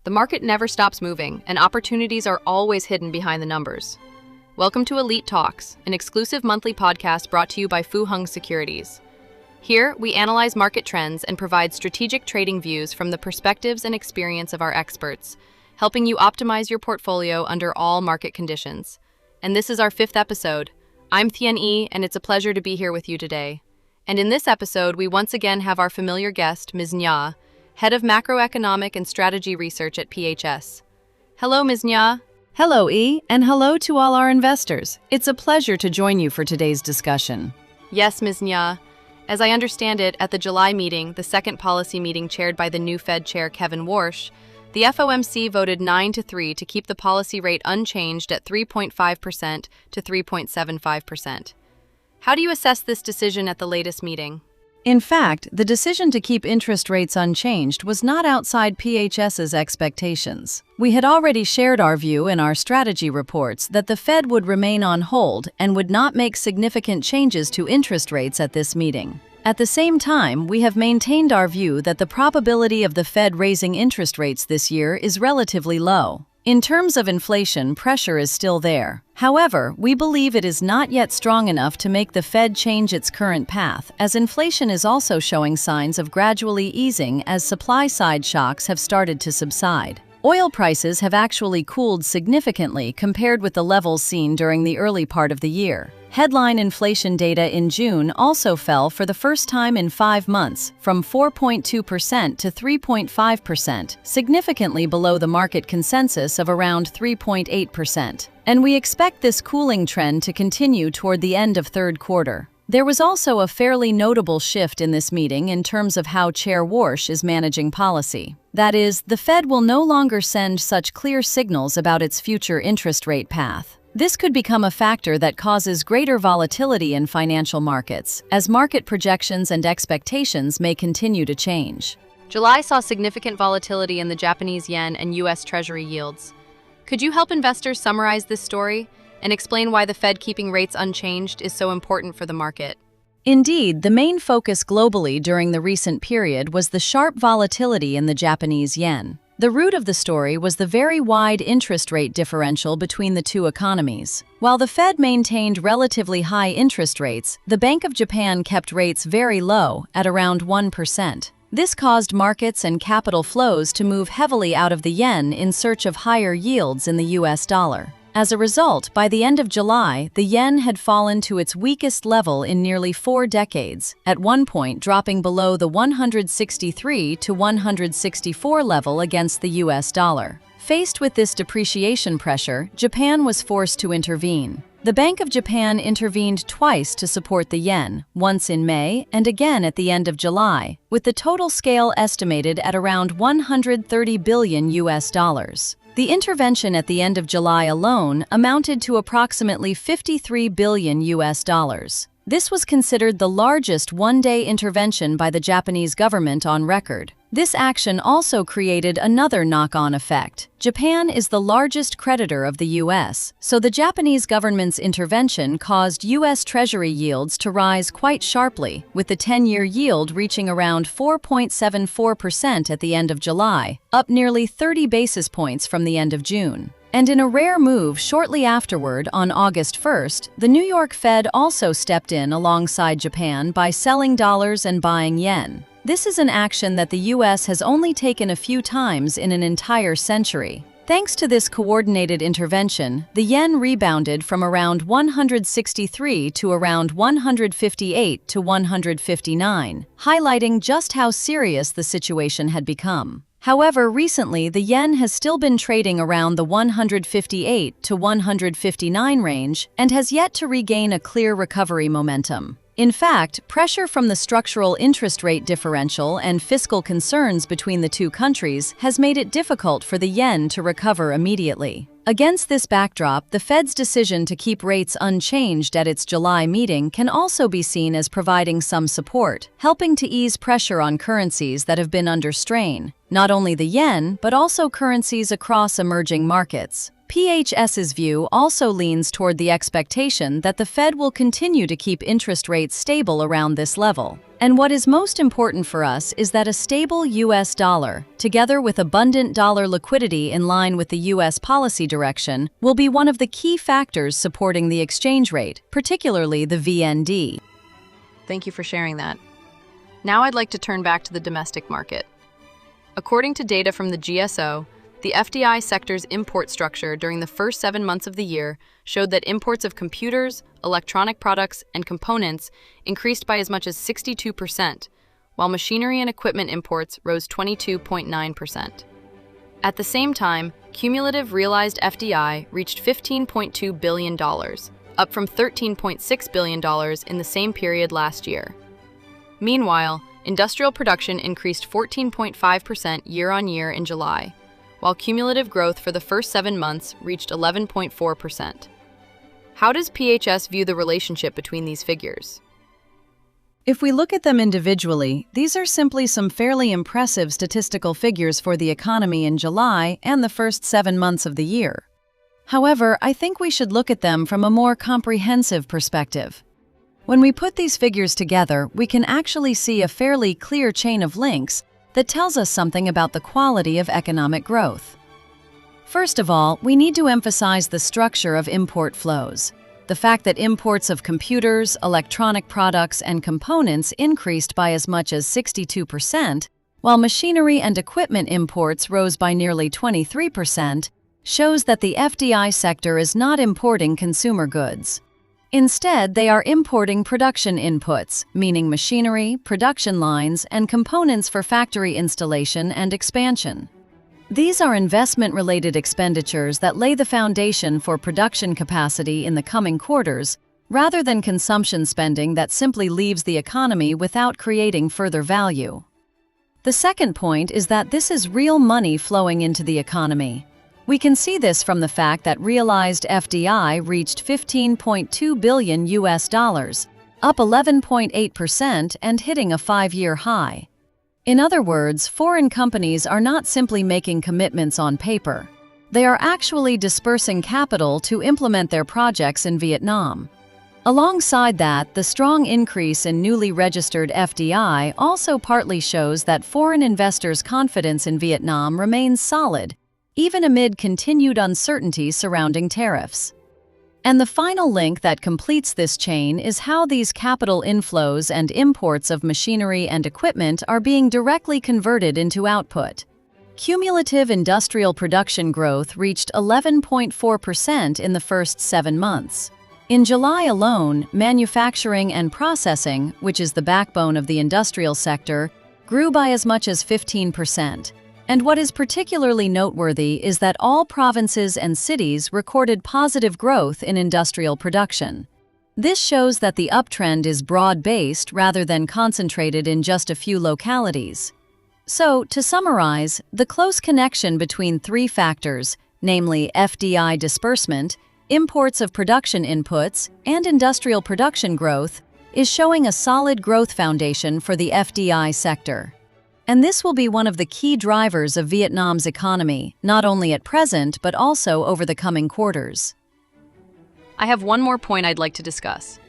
The market never stops moving, and opportunities are always hidden behind the numbers. Welcome to Elite Talks, an exclusive monthly podcast brought to you by Securities. Here, we analyze market trends and provide strategic trading views from the perspectives and experience of our experts, helping you optimize your portfolio under all market conditions. And this is our 5th episode. I'm Thien E, and it's a pleasure to be here with you today. And in this episode, we once again have our familiar guest, Ms. Nya, Head of Macroeconomic and Strategy Research at PHS. Hello, Ms. Nya. Hello, E, and hello to all our investors. It's a pleasure to join you for today's discussion. Yes, Ms. Nya. As I understand it, at the July meeting, the second policy meeting chaired by the new Fed Chair Kevin Warsh, the FOMC voted 9-3 to keep the policy rate unchanged at 3.5% to 3.75%. How do you assess this decision at the latest meeting? In fact, the decision to keep interest rates unchanged was not outside PHS's expectations. We had already shared our view in our strategy reports that the Fed would remain on hold and would not make significant changes to interest rates at this meeting. At the same time, we have maintained our view that the probability of the Fed raising interest rates this year is relatively low. In terms of inflation, pressure is still there. However, we believe it is not yet strong enough to make the Fed change its current path, as inflation is also showing signs of gradually easing as supply-side shocks have started to subside. Oil prices have actually cooled significantly compared with the levels seen during the early part of the year. Headline inflation data in June also fell for the first time in 5 months, from 4.2% to 3.5%, significantly below the market consensus of around 3.8%. And we expect this cooling trend to continue toward the end of third quarter. There was also a fairly notable shift in this meeting in terms of how Chair Warsh is managing policy. That is, the Fed will no longer send such clear signals about its future interest rate path. This could become a factor that causes greater volatility in financial markets, as market projections and expectations may continue to change. July saw significant volatility in the Japanese yen and U.S. Treasury yields. Could you help investors summarize this story and explain why the Fed keeping rates unchanged is so important for the market? Indeed, the main focus globally during the recent period was the sharp volatility in the Japanese yen. The root of the story was the very wide interest rate differential between the two economies. While the Fed maintained relatively high interest rates, the Bank of Japan kept rates very low, at around 1%. This caused markets and capital flows to move heavily out of the yen in search of higher yields in the US dollar. As a result, by the end of July, the yen had fallen to its weakest level in nearly 4 decades, at one point dropping below the 163 to 164 level against the US dollar. Faced with this depreciation pressure, Japan was forced to intervene. The Bank of Japan intervened twice to support the yen, once in May and again at the end of July, with the total scale estimated at around 130 billion US dollars. The intervention at the end of July alone amounted to approximately 53 billion US dollars. This was considered the largest one-day intervention by the Japanese government on record. This action also created another knock-on effect. Japan is the largest creditor of the U.S., so the Japanese government's intervention caused U.S. Treasury yields to rise quite sharply, with the 10-year yield reaching around 4.74% at the end of July, up nearly 30 basis points from the end of June. And in a rare move shortly afterward, on August 1st, the New York Fed also stepped in alongside Japan by selling dollars and buying yen. This is an action that the U.S. has only taken a few times in an entire century. Thanks to this coordinated intervention, the yen rebounded from around 163 to around 158 to 159, highlighting just how serious the situation had become. However, recently, the yen has still been trading around the 158 to 159 range and has yet to regain a clear recovery momentum. In fact, pressure from the structural interest rate differential and fiscal concerns between the two countries has made it difficult for the yen to recover immediately. Against this backdrop, the Fed's decision to keep rates unchanged at its July meeting can also be seen as providing some support, helping to ease pressure on currencies that have been under strain, not only the yen, but also currencies across emerging markets. PHS's view also leans toward the expectation that the Fed will continue to keep interest rates stable around this level. And what is most important for us is that a stable US dollar, together with abundant dollar liquidity in line with the US policy direction, will be one of the key factors supporting the exchange rate, particularly the VND. Thank you for sharing that. Now I'd like to turn back to the domestic market. According to data from the GSO, the FDI sector's import structure during the first 7 months of the year showed that imports of computers, electronic products, and components increased by as much as 62%, while machinery and equipment imports rose 22.9%. At the same time, cumulative realized FDI reached $15.2 billion, up from $13.6 billion in the same period last year. Meanwhile, industrial production increased 14.5% year-on-year in July, while cumulative growth for the first 7 months reached 11.4%. How does PHS view the relationship between these figures? If we look at them individually, these are simply some fairly impressive statistical figures for the economy in July and the first 7 months of the year. However, I think we should look at them from a more comprehensive perspective. When we put these figures together, we can actually see a fairly clear chain of links that tells us something about the quality of economic growth. First of all, we need to emphasize the structure of import flows. The fact that imports of computers, electronic products, and components increased by as much as 62%, while machinery and equipment imports rose by nearly 23%, shows that the FDI sector is not importing consumer goods. Instead, they are importing production inputs, meaning machinery, production lines, and components for factory installation and expansion. These are investment-related expenditures that lay the foundation for production capacity in the coming quarters, rather than consumption spending that simply leaves the economy without creating further value. The second point is that this is real money flowing into the economy. We can see this from the fact that realized FDI reached $15.2 billion up 11.8% and hitting a 5-year high. In other words, foreign companies are not simply making commitments on paper. They are actually dispersing capital to implement their projects in Vietnam. Alongside that, the strong increase in newly registered FDI also partly shows that foreign investors' confidence in Vietnam remains solid, even amid continued uncertainty surrounding tariffs. And the final link that completes this chain is how these capital inflows and imports of machinery and equipment are being directly converted into output. Cumulative industrial production growth reached 11.4% in the first 7 months. In July alone, manufacturing and processing, which is the backbone of the industrial sector, grew by as much as 15%. And what is particularly noteworthy is that all provinces and cities recorded positive growth in industrial production. This shows that the uptrend is broad-based rather than concentrated in just a few localities. So, to summarize, the close connection between 3 factors, namely FDI disbursement, imports of production inputs, and industrial production growth, is showing a solid growth foundation for the FDI sector. And this will be one of the key drivers of Vietnam's economy, not only at present but also over the coming quarters. I have one more point I'd like to discuss.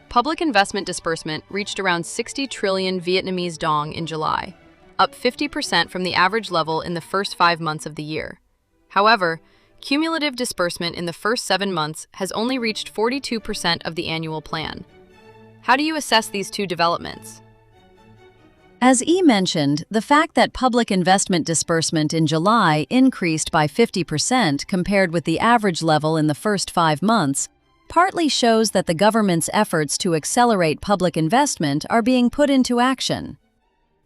Public investment disbursement reached around 60 trillion Vietnamese dong in July, up 50% from the average level in the first 5 months of the year. However, cumulative disbursement in the first 7 months has only reached 42% of the annual plan. How do you assess these two developments? As E mentioned, the fact that public investment disbursement in July increased by 50% compared with the average level in the first 5 months partly shows that the government's efforts to accelerate public investment are being put into action.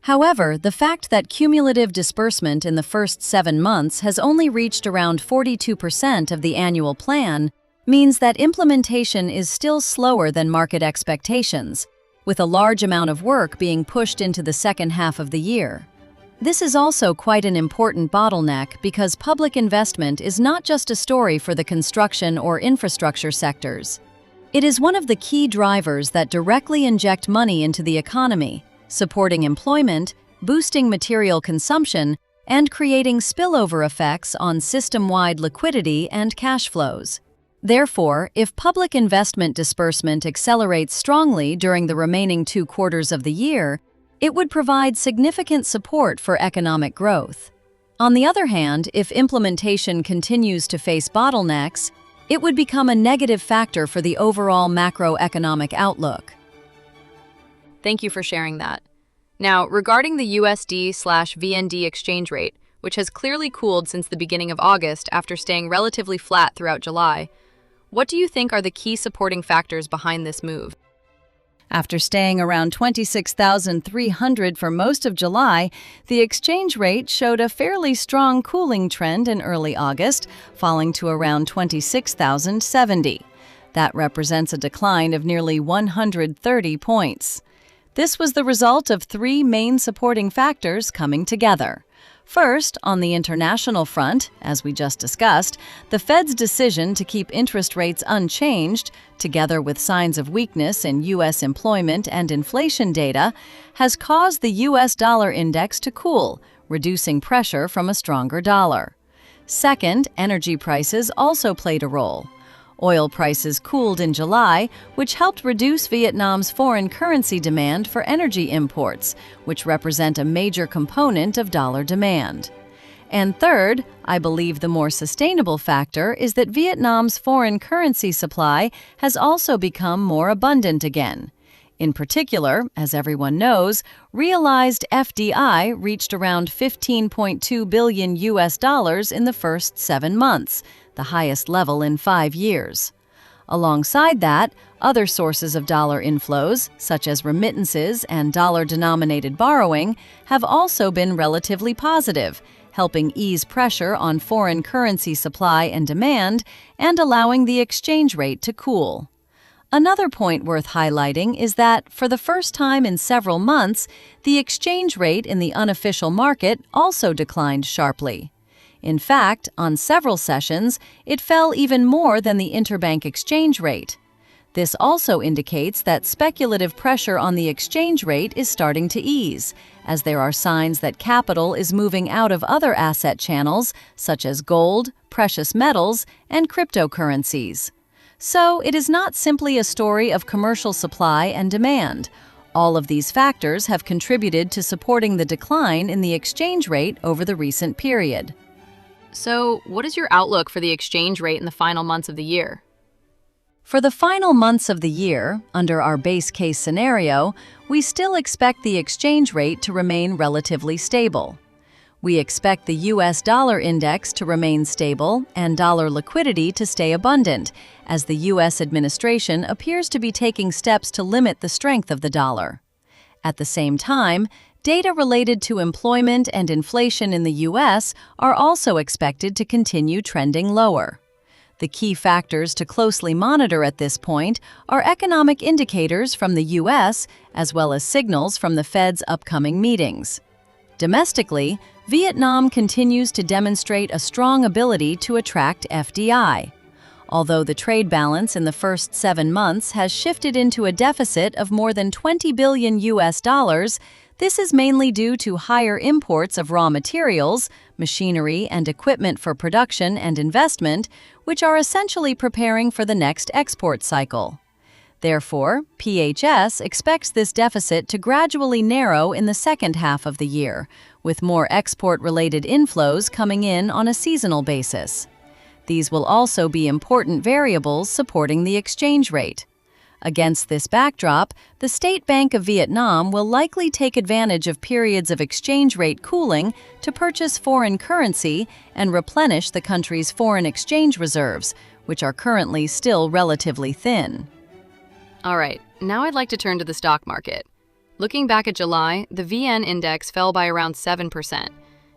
However, the fact that cumulative disbursement in the first 7 months has only reached around 42% of the annual plan means that implementation is still slower than market expectations, with a large amount of work being pushed into the second half of the year. This is also quite an important bottleneck because public investment is not just a story for the construction or infrastructure sectors. It is one of the key drivers that directly inject money into the economy, supporting employment, boosting material consumption, and creating spillover effects on system-wide liquidity and cash flows. Therefore, if public investment disbursement accelerates strongly during the remaining 2 quarters of the year, it would provide significant support for economic growth. On the other hand, if implementation continues to face bottlenecks, it would become a negative factor for the overall macroeconomic outlook. Thank you for sharing that. Now, regarding the USD/VND exchange rate, which has clearly cooled since the beginning of August after staying relatively flat throughout July, what do you think are the key supporting factors behind this move? After staying around 26,300 for most of July, the exchange rate showed a fairly strong cooling trend in early August, falling to around 26,070. That represents a decline of nearly 130 points. This was the result of 3 main supporting factors coming together. First, on the international front, as we just discussed, the Fed's decision to keep interest rates unchanged, together with signs of weakness in U.S. employment and inflation data, has caused the U.S. dollar index to cool, reducing pressure from a stronger dollar. Second, energy prices also played a role. Oil prices cooled in July, which helped reduce Vietnam's foreign currency demand for energy imports, which represent a major component of dollar demand. And third, I believe the more sustainable factor is that Vietnam's foreign currency supply has also become more abundant again. In particular, as everyone knows, realized FDI reached around 15.2 billion US dollars in the first 7 months, the highest level in 5 years. Alongside that, other sources of dollar inflows, such as remittances and dollar-denominated borrowing, have also been relatively positive, helping ease pressure on foreign currency supply and demand and allowing the exchange rate to cool. Another point worth highlighting is that, for the first time in several months, the exchange rate in the unofficial market also declined sharply. In fact, on several sessions, it fell even more than the interbank exchange rate. This also indicates that speculative pressure on the exchange rate is starting to ease, as there are signs that capital is moving out of other asset channels, such as gold, precious metals, and cryptocurrencies. So, it is not simply a story of commercial supply and demand. All of these factors have contributed to supporting the decline in the exchange rate over the recent period. So, what is your outlook for the exchange rate in the final months of the year? For the final months of the year, under our base case scenario, we still expect the exchange rate to remain relatively stable. We expect the U.S. dollar index to remain stable and dollar liquidity to stay abundant, as the U.S. administration appears to be taking steps to limit the strength of the dollar. At the same time, data related to employment and inflation in the U.S. are also expected to continue trending lower. The key factors to closely monitor at this point are economic indicators from the U.S. as well as signals from the Fed's upcoming meetings. Domestically, Vietnam continues to demonstrate a strong ability to attract FDI. Although the trade balance in the first 7 months has shifted into a deficit of more than 20 billion US dollars, this is mainly due to higher imports of raw materials, machinery, and equipment for production and investment, which are essentially preparing for the next export cycle. Therefore, PHS expects this deficit to gradually narrow in the second half of the year, with more export-related inflows coming in on a seasonal basis. These will also be important variables supporting the exchange rate. Against this backdrop, the State Bank of Vietnam will likely take advantage of periods of exchange rate cooling to purchase foreign currency and replenish the country's foreign exchange reserves, which are currently still relatively thin. All right, now I'd like to turn to the stock market. Looking back at July, the VN index fell by around 7%.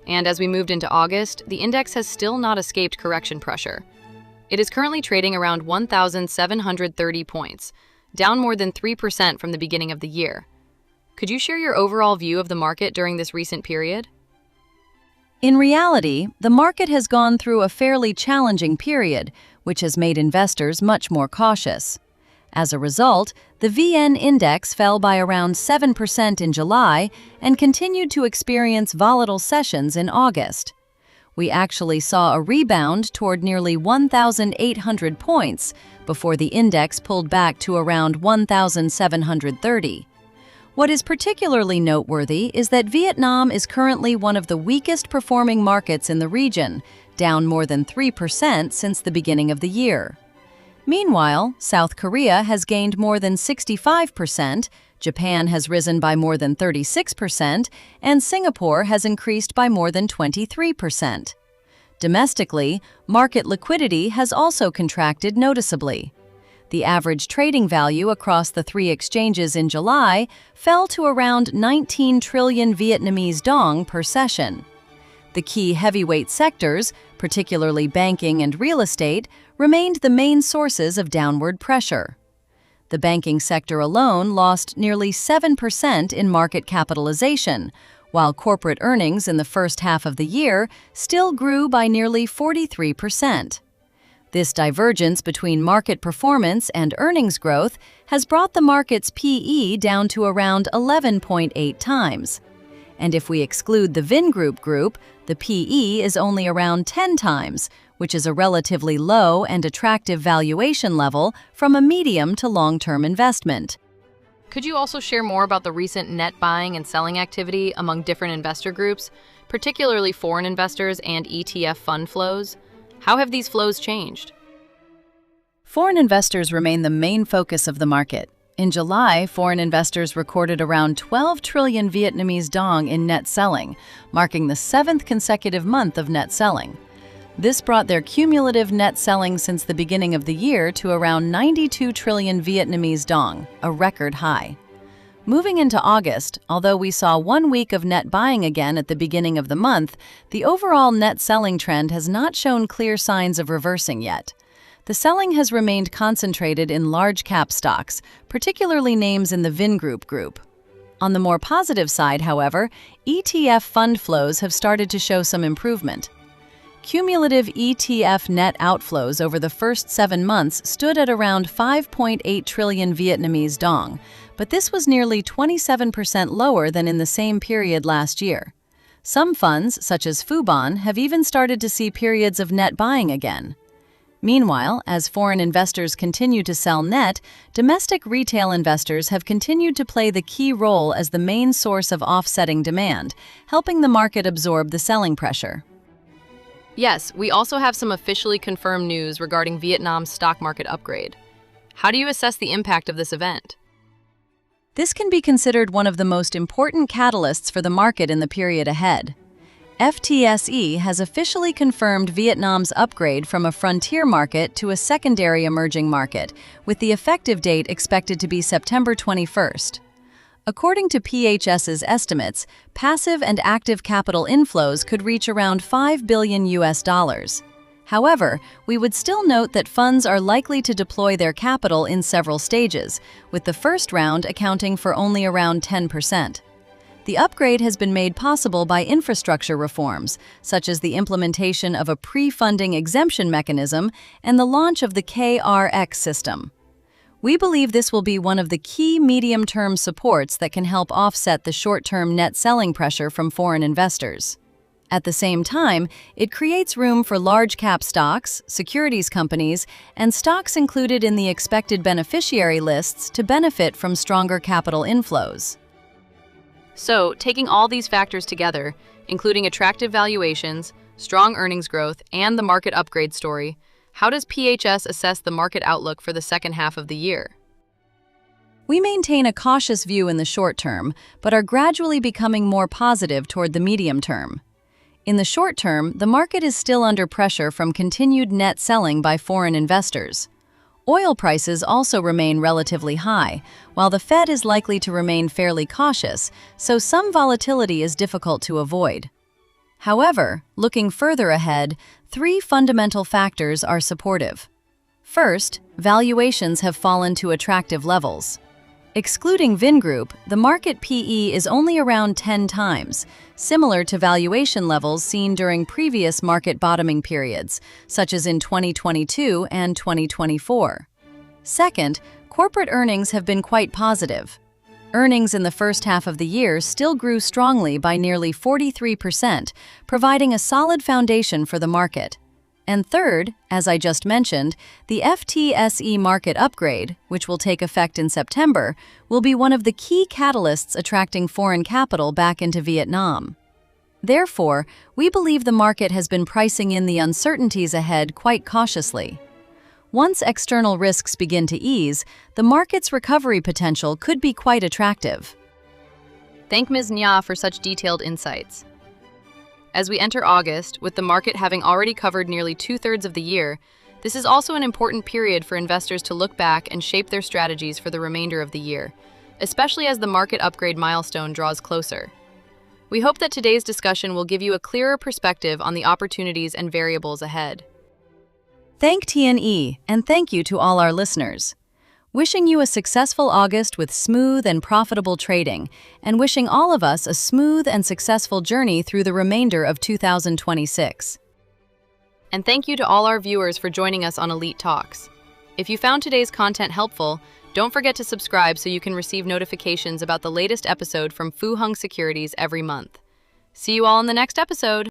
And as we moved into August, the index has still not escaped correction pressure. It is currently trading around 1,730 points, down more than 3% from the beginning of the year. Could you share your overall view of the market during this recent period? In reality, the market has gone through a fairly challenging period, which has made investors much more cautious. As a result, the VN index fell by around 7% in July and continued to experience volatile sessions in August. We actually saw a rebound toward nearly 1,800 points before the index pulled back to around 1,730. What is particularly noteworthy is that Vietnam is currently one of the weakest performing markets in the region, down more than 3% since the beginning of the year. Meanwhile, South Korea has gained more than 65%, Japan has risen by more than 36%, and Singapore has increased by more than 23%. Domestically, market liquidity has also contracted noticeably. The average trading value across the three exchanges in July fell to around 19 trillion Vietnamese dong per session. The key heavyweight sectors, particularly banking and real estate, remained the main sources of downward pressure. The banking sector alone lost nearly 7% in market capitalization, while corporate earnings in the first half of the year still grew by nearly 43%. This divergence between market performance and earnings growth has brought the market's PE down to around 11.8 times. And if we exclude the Vingroup group, the PE is only around 10 times, which is a relatively low and attractive valuation level from a medium to long-term investment. Could you also share more about the recent net buying and selling activity among different investor groups, particularly foreign investors and ETF fund flows? How have these flows changed? Foreign investors remain the main focus of the market. In July, foreign investors recorded around 12 trillion Vietnamese dong in net selling, marking the 7th consecutive month of net selling. This brought their cumulative net selling since the beginning of the year to around 92 trillion Vietnamese dong, a record high. Moving into August, although we saw 1 week of net buying again at the beginning of the month, the overall net selling trend has not shown clear signs of reversing yet. The selling has remained concentrated in large-cap stocks, particularly names in the Vingroup group. On the more positive side, however, ETF fund flows have started to show some improvement. Cumulative ETF net outflows over the first 7 months stood at around 5.8 trillion Vietnamese dong, but this was nearly 27% lower than in the same period last year. Some funds, such as Fubon, have even started to see periods of net buying again. Meanwhile, as foreign investors continue to sell net, domestic retail investors have continued to play the key role as the main source of offsetting demand, helping the market absorb the selling pressure. Yes, we also have some officially confirmed news regarding Vietnam's stock market upgrade. How do you assess the impact of this event? This can be considered one of the most important catalysts for the market in the period ahead. FTSE has officially confirmed Vietnam's upgrade from a frontier market to a secondary emerging market, with the effective date expected to be September 21st. According to PHS's estimates, passive and active capital inflows could reach around $5 billion. However, we would still note that funds are likely to deploy their capital in several stages, with the first round accounting for only around 10%. The upgrade has been made possible by infrastructure reforms, such as the implementation of a pre-funding exemption mechanism and the launch of the KRX system. We believe this will be one of the key medium-term supports that can help offset the short-term net selling pressure from foreign investors. At the same time, it creates room for large-cap stocks, securities companies, and stocks included in the expected beneficiary lists to benefit from stronger capital inflows. So, taking all these factors together, including attractive valuations, strong earnings growth, and the market upgrade story, how does PHS assess the market outlook for the second half of the year? We maintain a cautious view in the short term, but are gradually becoming more positive toward the medium term. In the short term, the market is still under pressure from continued net selling by foreign investors. Oil prices also remain relatively high, while the Fed is likely to remain fairly cautious, so some volatility is difficult to avoid. However, looking further ahead, 3 fundamental factors are supportive. First, valuations have fallen to attractive levels. Excluding Vingroup, the market PE is only around 10 times, similar to valuation levels seen during previous market bottoming periods, such as in 2022 and 2024. Second, corporate earnings have been quite positive. Earnings in the first half of the year still grew strongly by nearly 43%, providing a solid foundation for the market. And third, as I just mentioned, the FTSE market upgrade, which will take effect in September, will be one of the key catalysts attracting foreign capital back into Vietnam. Therefore, we believe the market has been pricing in the uncertainties ahead quite cautiously. Once external risks begin to ease, the market's recovery potential could be quite attractive. Thank Ms. Nya for such detailed insights. As we enter August, with the market having already covered nearly two-thirds of the year, this is also an important period for investors to look back and shape their strategies for the remainder of the year, especially as the market upgrade milestone draws closer. We hope that today's discussion will give you a clearer perspective on the opportunities and variables ahead. Thank TNE, and thank you to all our listeners. Wishing you a successful August with smooth and profitable trading, and wishing all of us a smooth and successful journey through the remainder of 2026. And thank you to all our viewers for joining us on Elite Talks. If you found today's content helpful, don't forget to subscribe so you can receive notifications about the latest episode from Securities every month. See you all in the next episode.